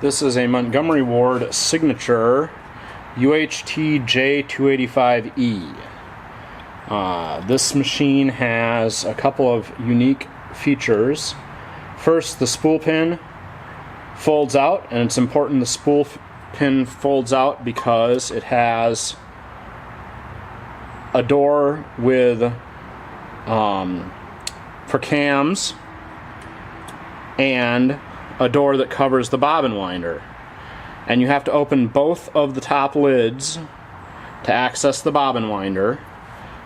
This is a Montgomery Ward signature UHT J285E. This machine has a couple of unique features. First, the spool pin folds out, and it's important the spool pin folds out because it has a door with for cams and a door that covers the bobbin winder, and you have to open both of the top lids to access the bobbin winder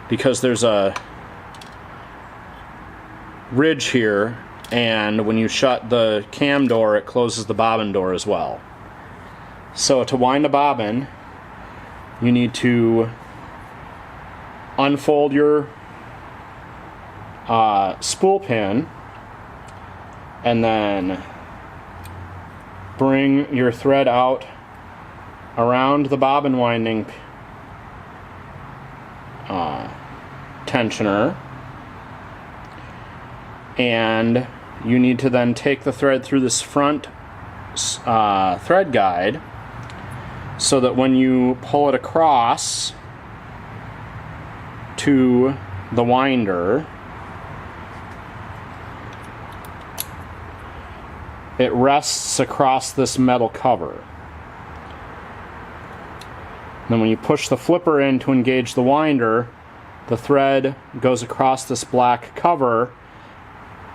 because there's a ridge here, and when you shut the cam door it closes the bobbin door as well. So to wind a bobbin you need to unfold your spool pin and then bring your thread out around the bobbin winding tensioner, and you need to then take the thread through this front thread guide so that when you pull it across to the winder, it rests across this metal cover. Then when you push the flipper in to engage the winder, the thread goes across this black cover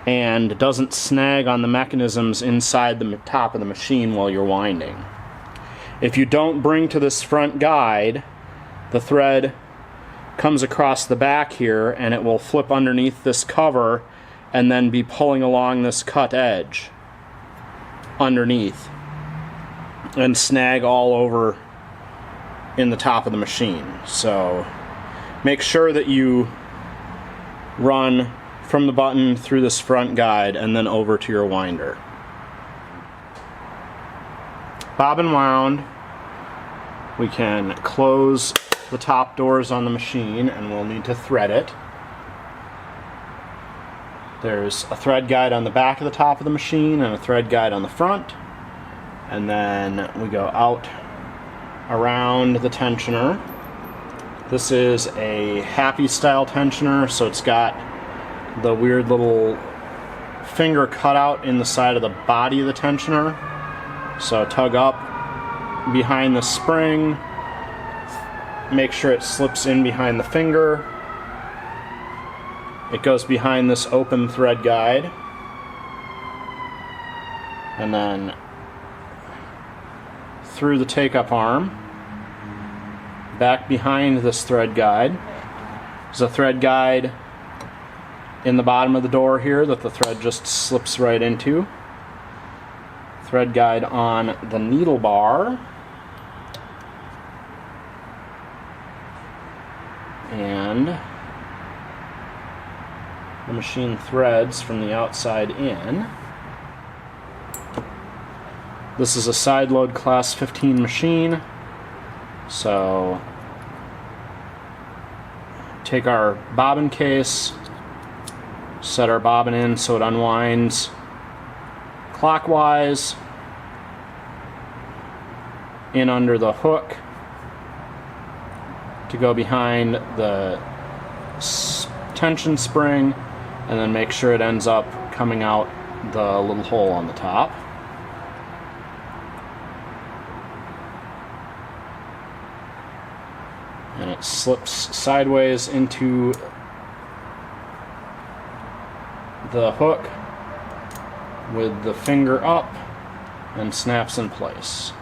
and doesn't snag on the mechanisms inside the top of the machine while you're winding. If you don't bring to this front guide, the thread comes across the back here and it will flip underneath this cover and then be pulling along this cut edge underneath and snag all over in the top of the machine. So make sure that you run from the button through this front guide and then over to your winder. Bobbin wound, we can close the top doors on the machine and we'll need to thread it. There's a thread guide on the back of the top of the machine and a thread guide on the front, and then we go out around the tensioner. This is a happy style tensioner, so it's got the weird little finger cutout in the side of the body of the tensioner. So tug up behind the spring, make sure it slips in behind the finger. It goes behind this open thread guide, and then through the take-up arm, back behind this thread guide. There's a thread guide in the bottom of the door here that the thread just slips right into. Thread guide on the needle bar. And the machine threads from the outside in. This is a side load class 15 machine, so take our bobbin case, set our bobbin in so it unwinds clockwise in under the hook to go behind the tension spring, and then make sure it ends up coming out the little hole on the top. And it slips sideways into the hook with the finger up and snaps in place.